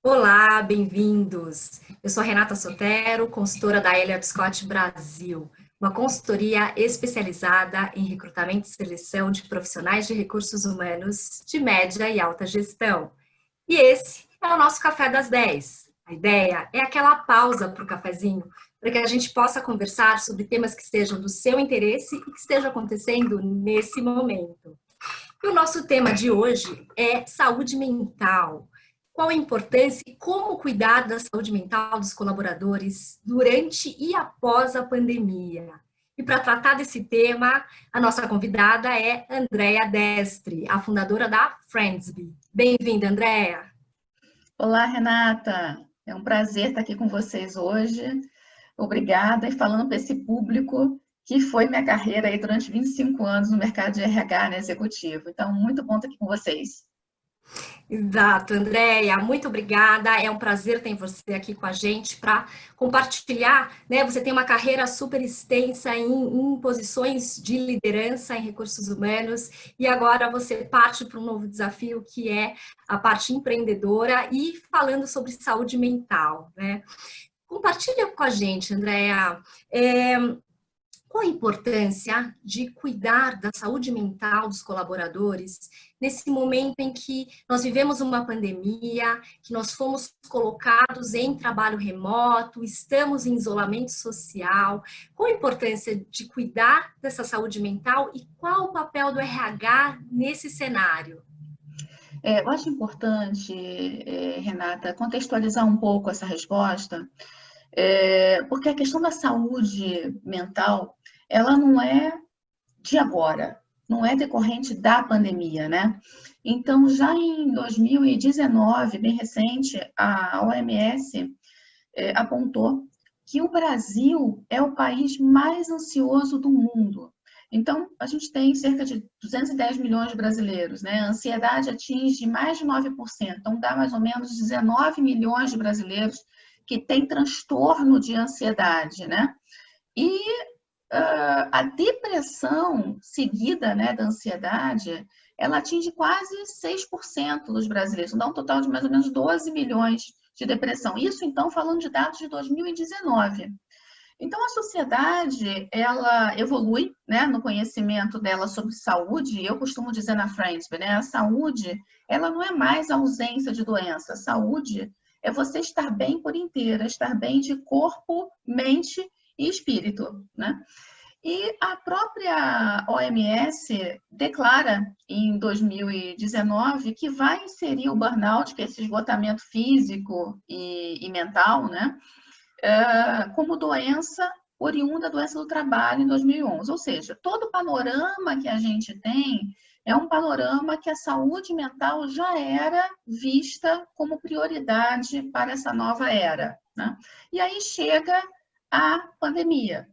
Olá, bem-vindos! Eu sou a Renata Sotero, consultora da Elliott Scott Brasil, uma consultoria especializada em recrutamento e seleção de profissionais de recursos humanos de média e alta gestão. E esse é o nosso Café das 10. A ideia é aquela pausa para o cafezinho, para que a gente possa conversar sobre temas que sejam do seu interesse e que estejam acontecendo nesse momento. E o nosso tema de hoje é saúde mental. Qual a importância e como cuidar da saúde mental dos colaboradores durante e após a pandemia? E para tratar desse tema, a nossa convidada é Andrea Destri, a fundadora da Friendsbe. Bem-vinda, Andrea. Olá, Renata. É um prazer estar aqui com vocês hoje. Obrigada. E falando para esse público que foi minha carreira aí durante 25 anos no mercado de RH, né, executivo. Então, muito bom estar aqui com vocês. Exato, Andréia, muito obrigada. É um prazer ter você aqui com a gente para compartilhar, né? Você tem uma carreira super extensa em posições de liderança em recursos humanos e agora você parte para um novo desafio que é a parte empreendedora e falando sobre saúde mental, né? Compartilha com a gente, Andréia. Qual a importância de cuidar da saúde mental dos colaboradores nesse momento em que nós vivemos uma pandemia, que nós fomos colocados em trabalho remoto, estamos em isolamento social? Qual a importância de cuidar dessa saúde mental e qual o papel do RH nesse cenário? Eu acho importante, Renata, contextualizar um pouco essa resposta, porque a questão da saúde mental, ela não é de agora, não é decorrente da pandemia, né? Então, já em 2019, bem recente, a OMS apontou que o Brasil é o país mais ansioso do mundo. Então, a gente tem cerca de 210 milhões de brasileiros, né? A ansiedade atinge mais de 9%, então dá mais ou menos 19 milhões de brasileiros que têm transtorno de ansiedade, né? E a depressão seguida, né, da ansiedade, ela atinge quase 6% dos brasileiros, dá um total de mais ou menos 12 milhões de depressão. Isso, então, falando de dados de 2019. Então, a sociedade, ela evolui, né, no conhecimento dela sobre saúde. Eu costumo dizer na Friendsbe, né, a saúde, ela não é mais a ausência de doença. A saúde é você estar bem por inteira, estar bem de corpo, mente e espírito, né? E a própria OMS declara em 2019 que vai inserir o burnout, que é esse esgotamento físico e mental, né, como doença oriunda da doença do trabalho em 2011. Ou seja, todo o panorama que a gente tem é um panorama que a saúde mental já era vista como prioridade para essa nova era, né? E aí chega a pandemia.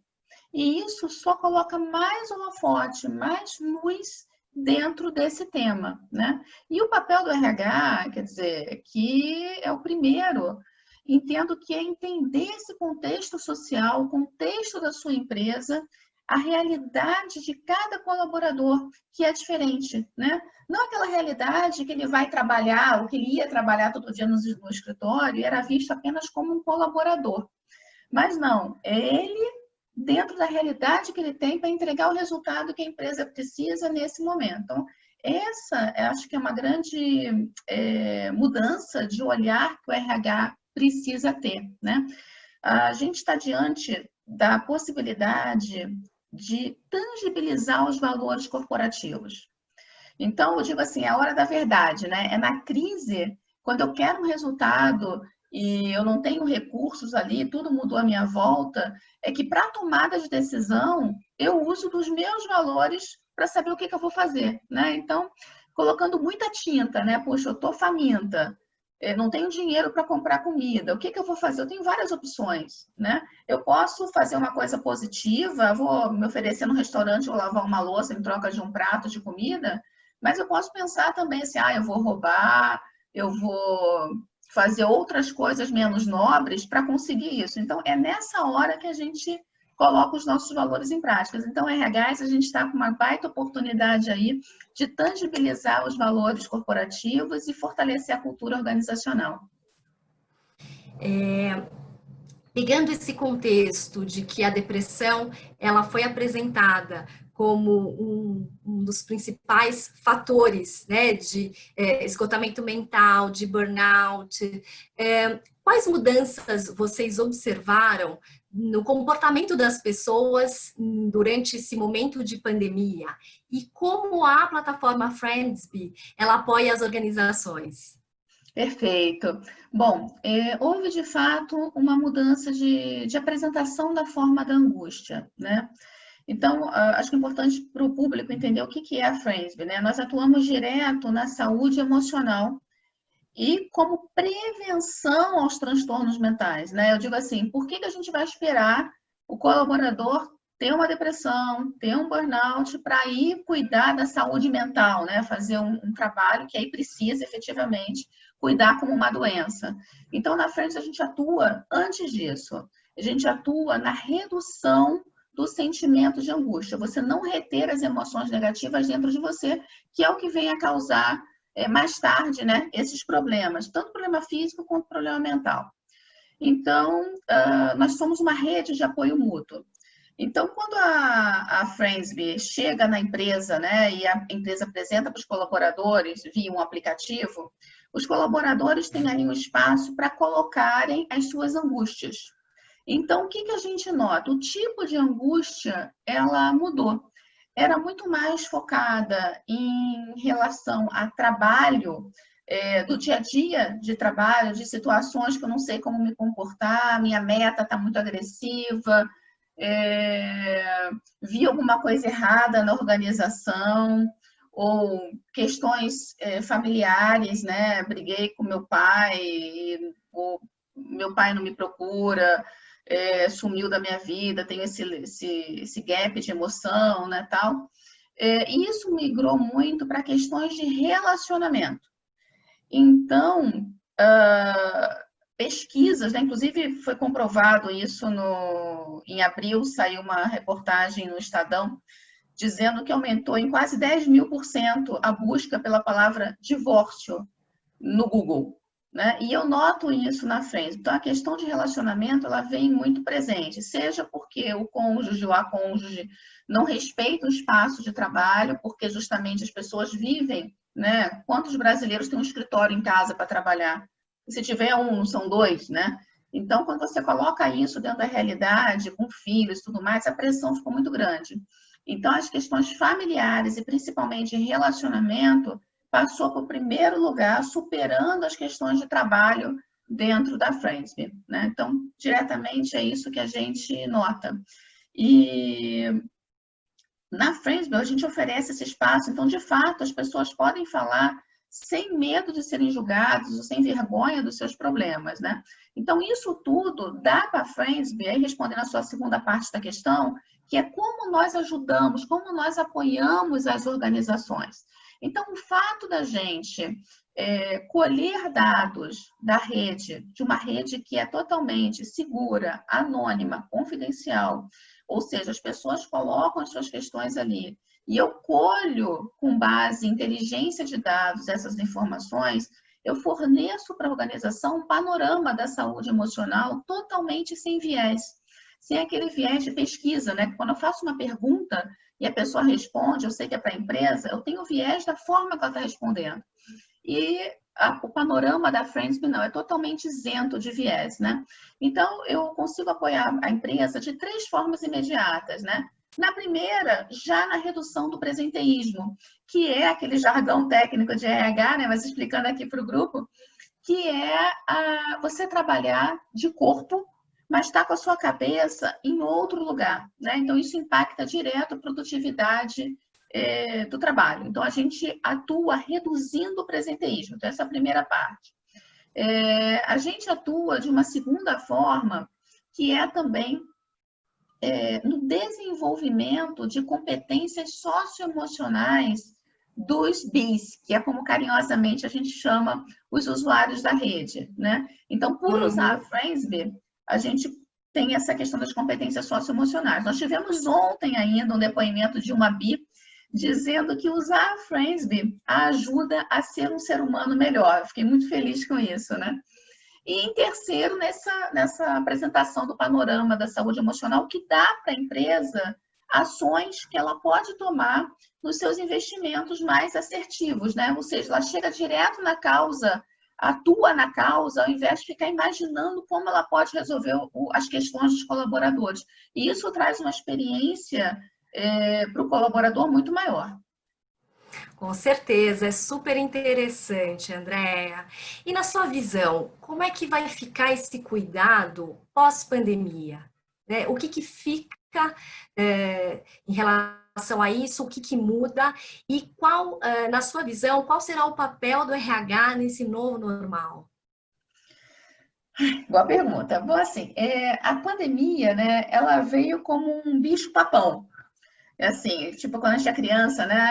E isso só coloca mais holofote, mais luz dentro desse tema, né? E o papel do RH, quer dizer, que é o primeiro, entendo que é entender esse contexto social, o contexto da sua empresa, a realidade de cada colaborador, que é diferente, né? Não aquela realidade que ele vai trabalhar, ou que ele ia trabalhar todo dia no escritório e era visto apenas como um colaborador. Mas não, é ele dentro da realidade que ele tem para entregar o resultado que a empresa precisa nesse momento. Então, essa, acho que é uma grande mudança de olhar que o RH precisa ter, né? A gente está diante da possibilidade de tangibilizar os valores corporativos. Então, eu digo assim, é a hora da verdade, né? É na crise, quando eu quero um resultado e eu não tenho recursos ali, tudo mudou à minha volta, é que para a tomada de decisão, eu uso dos meus valores para saber o que eu vou fazer, né? Então, colocando muita tinta, né? Puxa, eu estou faminta, não tenho dinheiro para comprar comida, o que eu vou fazer? Eu tenho várias opções, né? Eu posso fazer uma coisa positiva, vou me oferecer no restaurante, vou lavar uma louça em troca de um prato de comida, mas eu posso pensar também assim, eu vou roubar, eu vou fazer outras coisas menos nobres para conseguir isso. Então, é nessa hora que a gente coloca os nossos valores em práticas. Então, RHs, a gente está com uma baita oportunidade aí de tangibilizar os valores corporativos e fortalecer a cultura organizacional. Pegando esse contexto de que a depressão ela foi apresentada como um dos principais fatores, né, de esgotamento mental, de burnout, quais mudanças vocês observaram no comportamento das pessoas durante esse momento de pandemia? E como a plataforma Friendsbe, ela apoia as organizações? Perfeito. Bom, houve de fato uma mudança de apresentação da forma da angústia, né? Então, acho que é importante para o público entender o que é a Friendsbe, né? Nós atuamos direto na saúde emocional e como prevenção aos transtornos mentais, né? Eu digo assim, por que a gente vai esperar o colaborador ter uma depressão, ter um burnout para ir cuidar da saúde mental, né? Fazer um trabalho que aí precisa efetivamente cuidar como uma doença. Então, na frente, a gente atua antes disso. A gente atua na redução do sentimento de angústia. Você não reter as emoções negativas dentro de você, que é o que vem a causar mais tarde, né, esses problemas, tanto problema físico quanto problema mental. Então, nós somos uma rede de apoio mútuo. Então, quando a Friendsbe chega na empresa, né, e a empresa apresenta para os colaboradores via um aplicativo, os colaboradores têm ali um espaço para colocarem as suas angústias. Então, o que a gente nota? O tipo de angústia, ela mudou. Era muito mais focada em relação a trabalho, do dia a dia de trabalho, de situações que eu não sei como me comportar, minha meta está muito agressiva, vi alguma coisa errada na organização, ou questões familiares, né? Briguei com meu pai, ou meu pai não me procura, sumiu da minha vida, tenho esse gap de emoção, né, tal. Isso migrou muito para questões de relacionamento. Então, pesquisas, né, inclusive foi comprovado isso em abril, saiu uma reportagem no Estadão, dizendo que aumentou em quase 10.000% a busca pela palavra divórcio no Google. Né? E eu noto isso na frente. Então, a questão de relacionamento, ela vem muito presente, seja porque o cônjuge ou a cônjuge não respeita o espaço de trabalho, porque justamente as pessoas vivem, né? Quantos brasileiros têm um escritório em casa para trabalhar? Se tiver um, são dois, né? Então, quando você coloca isso dentro da realidade, com filhos e tudo mais, a pressão ficou muito grande. Então, as questões familiares e principalmente relacionamento passou para o primeiro lugar, superando as questões de trabalho dentro da Friendsbe, né? Então, diretamente é isso que a gente nota. E na Friendsbe a gente oferece esse espaço, então, de fato, as pessoas podem falar sem medo de serem julgados ou sem vergonha dos seus problemas, né? Então, isso tudo dá para a Friendsbe, aí respondendo a sua segunda parte da questão, que é como nós ajudamos, como nós apoiamos as organizações. Então, o fato da gente colher dados da rede, de uma rede que é totalmente segura, anônima, confidencial, ou seja, as pessoas colocam as suas questões ali, e eu colho, com base em inteligência de dados, essas informações, eu forneço para a organização um panorama da saúde emocional totalmente sem viés, sem aquele viés de pesquisa, né? Quando eu faço uma pergunta e a pessoa responde, eu sei que é para a empresa, eu tenho o viés da forma que ela está respondendo. E o panorama da Friendsbe não, é totalmente isento de viés, né? Então, eu consigo apoiar a empresa de 3 formas imediatas, né? Na primeira, já na redução do presenteísmo, que é aquele jargão técnico de RH, né? Mas explicando aqui para o grupo, que é você trabalhar de corpo, mas está com a sua cabeça em outro lugar, né? Então, isso impacta direto a produtividade do trabalho. Então, a gente atua reduzindo o presenteísmo. Então, essa é a primeira parte. A gente atua de uma segunda forma, que é também no desenvolvimento de competências socioemocionais dos BIs, que é como carinhosamente a gente chama os usuários da rede, né? Então, por usar a Friendsbe, a gente tem essa questão das competências socioemocionais. Nós tivemos ontem ainda um depoimento de uma BI dizendo que usar a Friendsbe ajuda a ser um ser humano melhor. Eu fiquei muito feliz com isso, né? E em terceiro, nessa apresentação do panorama da saúde emocional, que dá para a empresa ações que ela pode tomar nos seus investimentos mais assertivos, né? Ou seja, ela chega direto na causa, atua na causa, ao invés de ficar imaginando como ela pode resolver as questões dos colaboradores. E isso traz uma experiência para o colaborador muito maior. Com certeza, é super interessante, Andréa. E na sua visão, como é que vai ficar esse cuidado pós-pandemia? Né? O que fica em relação a isso? O que muda? E qual, na sua visão, qual será o papel do RH nesse novo normal? Boa pergunta. Bom, assim, a pandemia, né, ela veio como um bicho-papão. É assim, tipo quando a gente é criança, né?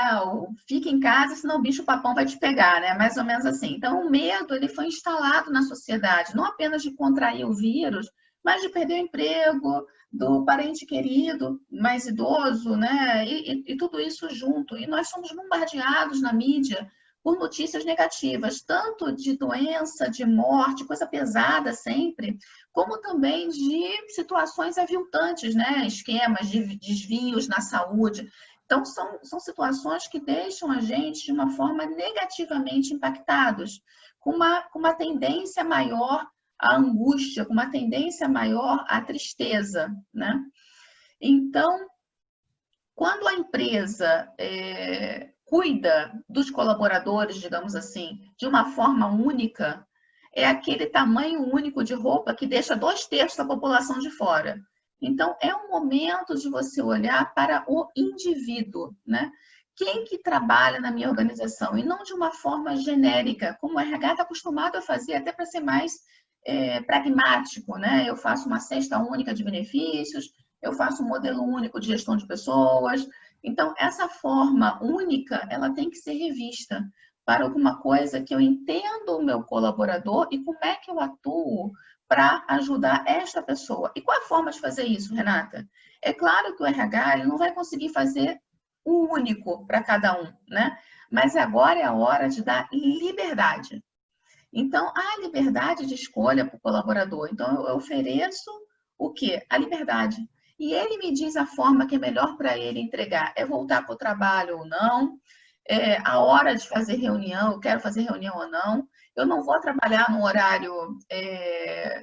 Fica em casa, senão o bicho-papão vai te pegar, né? Mais ou menos assim. Então, o medo, ele foi instalado na sociedade, não apenas de contrair o vírus, mas de perder o emprego, do parente querido, mais idoso, né? E tudo isso junto. E nós somos bombardeados na mídia por notícias negativas, tanto de doença, de morte, coisa pesada sempre, como também de situações aviltantes, né? Esquemas de desvios na saúde. Então, são situações que deixam a gente de uma forma negativamente impactados, com uma tendência maior à angústia, com uma tendência maior à tristeza, né? Então, quando a empresa cuida dos colaboradores, digamos assim, de uma forma única, é aquele tamanho único de roupa que deixa 2/3 da população de fora. Então, é um momento de você olhar para o indivíduo, né? Quem que trabalha na minha organização? E não de uma forma genérica, como o RH está acostumado a fazer, até para ser mais pragmático, né? Eu faço uma cesta única de benefícios, eu faço um modelo único de gestão de pessoas. Então, essa forma única, ela tem que ser revista para alguma coisa que eu entendo o meu colaborador e como é que eu atuo para ajudar esta pessoa. E qual a forma de fazer isso, Renata? É claro que o RH ele não vai conseguir fazer um único para cada um, né? Mas agora é a hora de dar liberdade. Então, há liberdade de escolha para o colaborador. Então, eu ofereço o quê? A liberdade. E ele me diz a forma que é melhor para ele entregar. É voltar para o trabalho ou não, a hora de fazer reunião, eu quero fazer reunião ou não. Eu não vou trabalhar num horário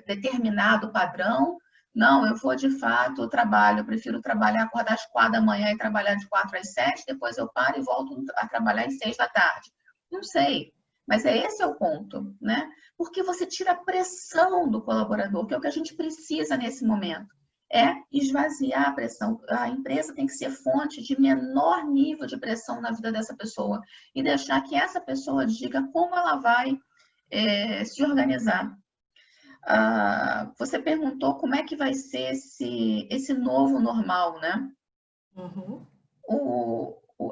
determinado, padrão. Não, eu vou de fato trabalho, eu prefiro trabalhar, acordar às 4 da manhã e trabalhar de 4 às 7, depois eu paro e volto a trabalhar às 6 da tarde. Não sei, mas esse é o ponto, né? Porque você tira a pressão do colaborador, que é o que a gente precisa nesse momento. É esvaziar a pressão. A empresa tem que ser fonte de menor nível de pressão na vida dessa pessoa e deixar que essa pessoa diga como ela vai se organizar. Você perguntou como é que vai ser esse novo normal, né? Uhum.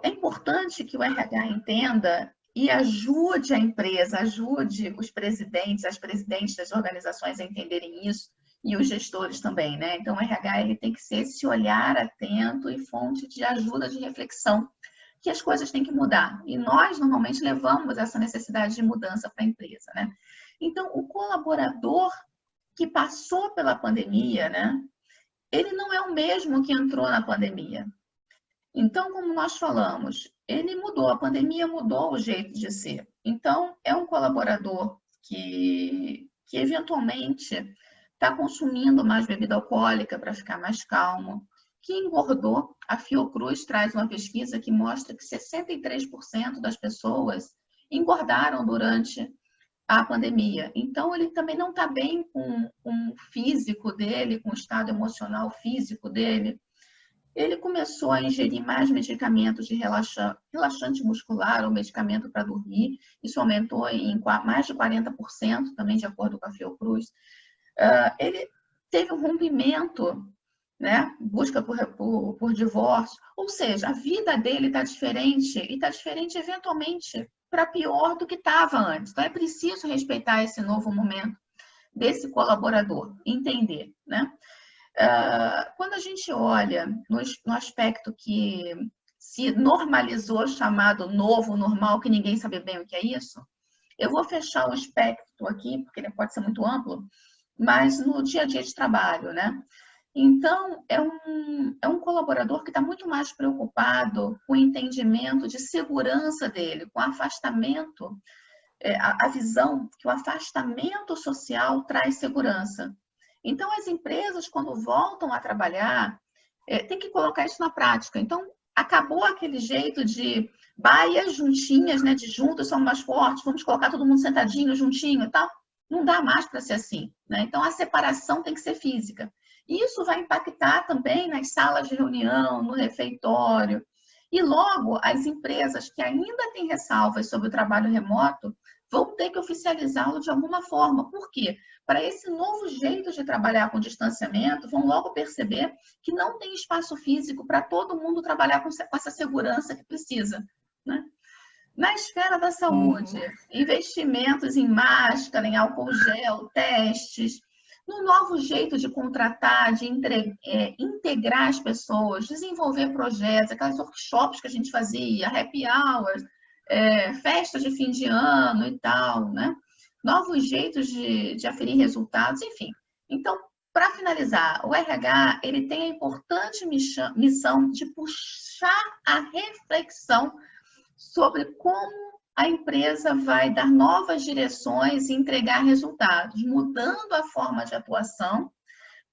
É importante que o RH entenda e ajude a empresa, ajude os presidentes, as presidentes das organizações a entenderem isso e os gestores também, né? Então, o RH ele tem que ser esse olhar atento e fonte de ajuda, de reflexão, que as coisas têm que mudar. E nós, normalmente, levamos essa necessidade de mudança para a empresa, né? Então, o colaborador que passou pela pandemia, né? Ele não é o mesmo que entrou na pandemia. Então, como nós falamos, ele mudou, a pandemia mudou o jeito de ser. Então, é um colaborador que eventualmente está consumindo mais bebida alcoólica para ficar mais calmo, que engordou. A Fiocruz traz uma pesquisa que mostra que 63% das pessoas engordaram durante a pandemia. Então, ele também não está bem com o físico dele, com o estado emocional físico dele. Ele começou a ingerir mais medicamentos de relaxante muscular ou medicamento para dormir. Isso aumentou em mais de 40%, também de acordo com a Fiocruz. Ele teve um rompimento, né? Busca por divórcio. Ou seja, a vida dele está diferente e está diferente eventualmente para pior do que estava antes. Então, é preciso respeitar esse novo momento desse colaborador, entender, né? Quando a gente olha no aspecto que se normalizou, chamado novo normal, que ninguém sabe bem o que é isso, Eu vou fechar o espectro aqui, porque ele pode ser muito amplo, mas no dia a dia de trabalho, né? Então, é um colaborador que está muito mais preocupado com o entendimento de segurança dele, com o afastamento, a visão que o afastamento social traz segurança. Então, as empresas, quando voltam a trabalhar, tem que colocar isso na prática. Então, acabou aquele jeito de baias juntinhas, né, de juntos somos mais fortes, vamos colocar todo mundo sentadinho, juntinho e tal. Não dá mais para ser assim, né? Então, a separação tem que ser física. Isso vai impactar também nas salas de reunião, no refeitório. E logo, as empresas que ainda têm ressalvas sobre o trabalho remoto vão ter que oficializá-lo de alguma forma. Por quê? Para esse novo jeito de trabalhar com distanciamento, vão logo perceber que não tem espaço físico para todo mundo trabalhar com essa segurança que precisa, né? Na esfera da saúde, investimentos em máscara, em álcool gel, testes, no novo jeito de contratar, de integrar as pessoas, desenvolver projetos, aquelas workshops que a gente fazia, happy hours, festa de fim de ano e tal, né? Novos jeitos de aferir resultados, enfim. Então, para finalizar, o RH ele tem a importante missão de puxar a reflexão sobre como a empresa vai dar novas direções e entregar resultados, mudando a forma de atuação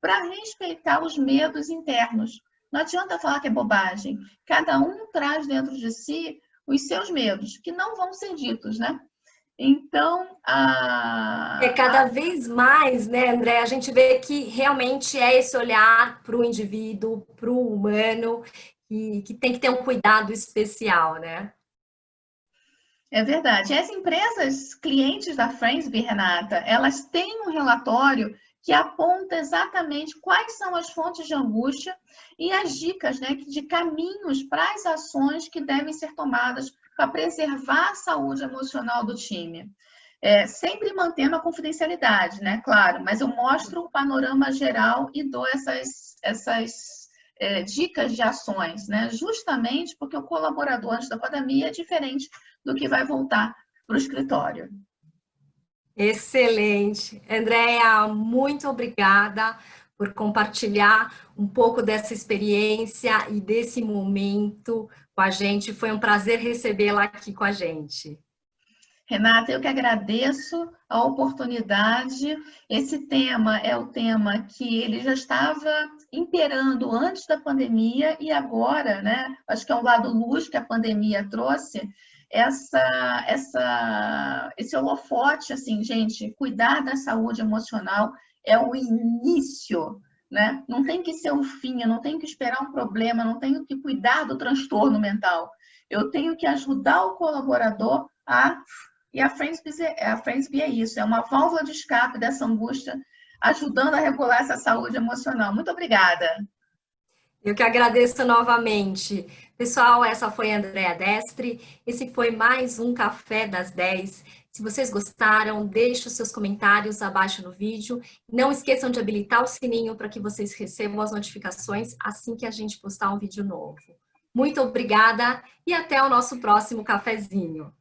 para respeitar os medos internos. Não adianta falar que é bobagem. Cada um traz dentro de si os seus medos, que não vão ser ditos, né? Então, cada vez mais, né, André, a gente vê que realmente é esse olhar para o indivíduo, para o humano, que tem que ter um cuidado especial, né? É verdade. As empresas clientes da Friendsbe, Renata, elas têm um relatório que aponta exatamente quais são as fontes de angústia e as dicas, né, de caminhos para as ações que devem ser tomadas para preservar a saúde emocional do time. Sempre mantendo a confidencialidade, né, claro, mas eu mostro o panorama geral e dou essas dicas de ações, né, justamente porque o colaborador antes da pandemia é diferente do que vai voltar para o escritório. Excelente. Andréa, muito obrigada por compartilhar um pouco dessa experiência e desse momento com a gente. Foi um prazer recebê-la aqui com a gente. Renata, eu que agradeço a oportunidade. Esse tema é o tema que ele já estava imperando antes da pandemia e agora, né? Acho que é um lado luz que a pandemia trouxe, esse holofote, assim, gente, cuidar da saúde emocional é o início, né? Não tem que ser o fim, eu não tenho que esperar um problema, não tenho que cuidar do transtorno mental. Eu tenho que ajudar o colaborador E a Friendsbe é isso, é uma válvula de escape dessa angústia, ajudando a regular essa saúde emocional. Muito obrigada. Eu que agradeço novamente. Pessoal, essa foi a Andréa Destre. Esse foi mais um Café das 10. Se vocês gostaram, deixe os seus comentários abaixo no vídeo. Não esqueçam de habilitar o sininho para que vocês recebam as notificações assim que a gente postar um vídeo novo. Muito obrigada e até o nosso próximo cafezinho.